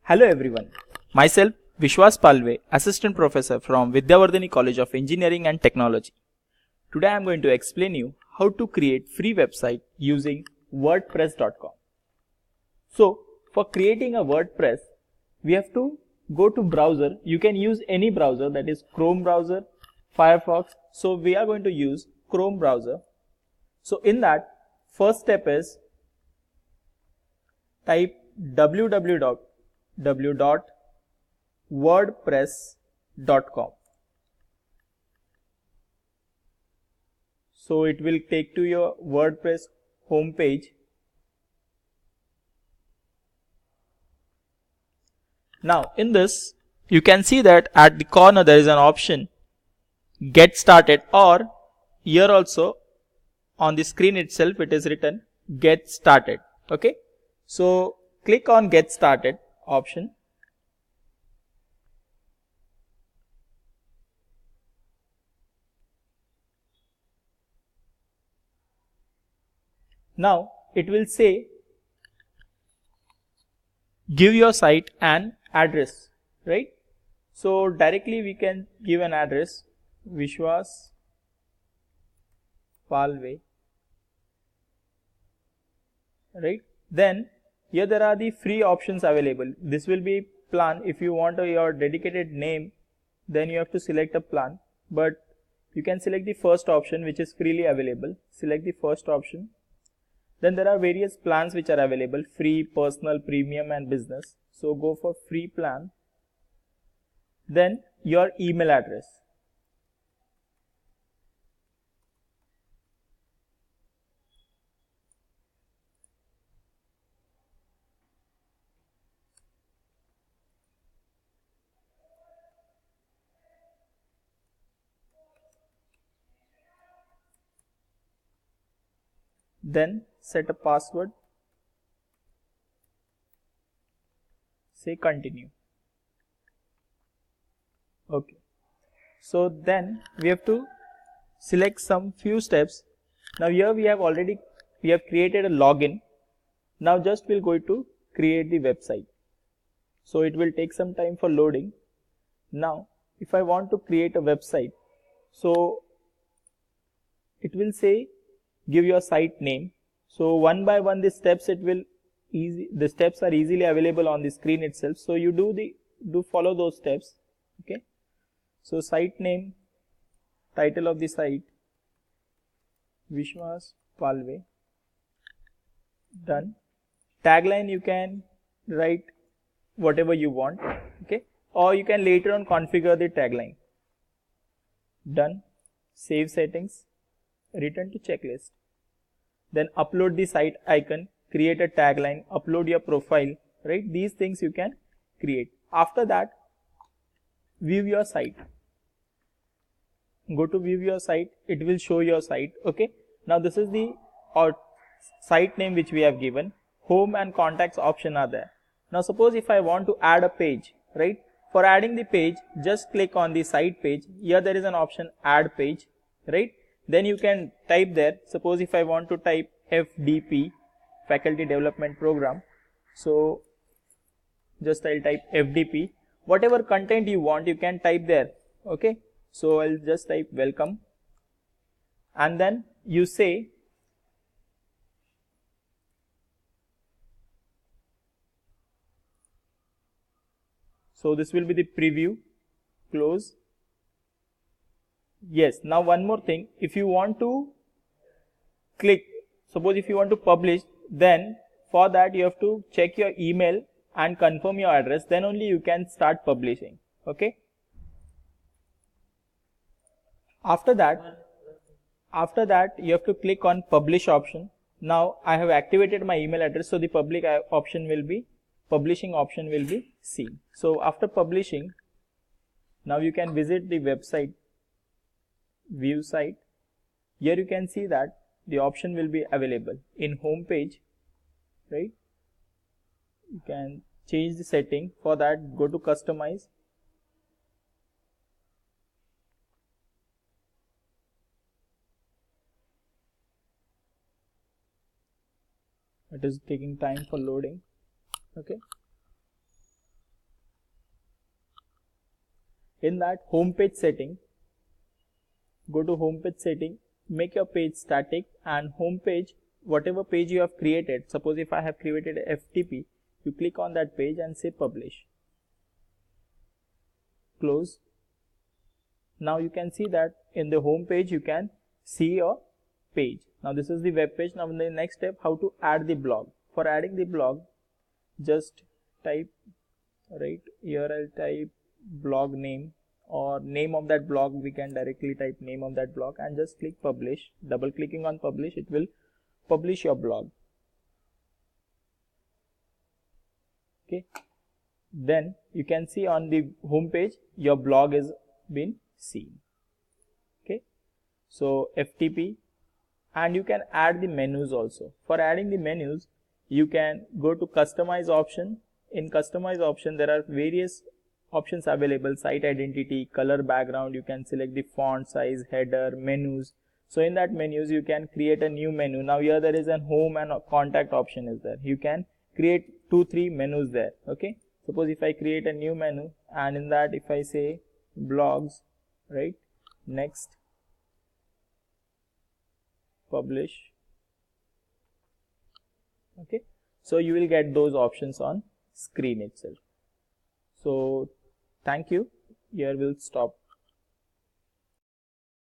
Hello everyone, myself Vishwas Palve, Assistant Professor from Vidyavardhini College of Engineering and Technology. Today I am going to explain you how to create free website using WordPress.com. So for creating a WordPress, we have to go to browser. You can use any browser, that is Chrome browser, Firefox. So we are going to use Chrome browser. So in that, first step is type www.wordpress.com. So it will take to your WordPress homepage. Now in this, you can see that at the corner there is an option Get Started, or here also on the screen itself it is written Get Started. Okay. So click on Get Started option. Now it will say give your site an address, right? So directly we can give an address, Vishwas Palve, right? Then here there are the free options available. This will be plan. If you want your dedicated name, then you have to select a plan, but you can select the first option which is freely available. Select the first option. Then there are various plans which are available: free, personal, premium and business. So go for free plan. Then your email address. Then set a password. Say continue. Okay. So then we have to select some few steps. Now here we have created a login. Now just we'll go to create the website. So it will take some time for loading. Now if I want to create a website, so it will say give your site name. So one by one the steps are easily available on the screen itself. So you follow those steps. Okay. So site name, title of the site, Vishwas Palve. Done. Tagline, you can write whatever you want. Okay. Or you can later on configure the tagline. Done. Save settings. Return to checklist. Then upload the site icon, create a tagline, upload your profile, right? These things you can create. After that, view your site. Go to view your site, it will show your site. Okay. Now this is the site name which we have given. Home and contacts option are there. Now suppose if I want to add a page, right? For adding the page, just click on the site page. Here there is an option add page, right? Then you can type there. Suppose if I want to type FDP, Faculty Development Program. So just I'll type FDP. Whatever content you want, you can type there. Okay. So I'll just type welcome. And then you say so this will be the preview. Close. Yes, now one more thing, if you want to suppose if you want to publish, then for that you have to check your email and confirm your address, then only you can start publishing. Okay. After that you have to click on publish option. Now I have activated my email address, so the publishing option will be seen. So after publishing, now you can visit the website, view site. Here you can see that the option will be available in home page, right? You can change the setting. For that, go to customize. It is taking time for loading. Okay. In that home page setting, go to home page setting, make your page static, and home page, whatever page you have created, suppose if I have created a FTP, you click on that page and say publish. Close. Now you can see that in the home page you can see your page. Now this is the web page. Now in the next step, how to add the blog. For adding the blog, just type, right here I'll type blog name, or name of that blog, we can directly type name of that blog and just click publish. Double clicking on publish, it will publish your blog. Okay, then you can see on the home page your blog is been seen. Okay, so FTP, and you can add the menus also. For adding the menus, you can go to customize option. In customize option, there are various options available: site identity, color background, you can select the font size, header, menus. So in that menus you can create a new menu. Now here there is a home and a contact option is there. You can create 2-3 menus there. Okay, suppose if I create a new menu, and in that if I say blogs, right, next, publish. Okay, so you will get those options on screen itself. So thank you. Here we'll stop.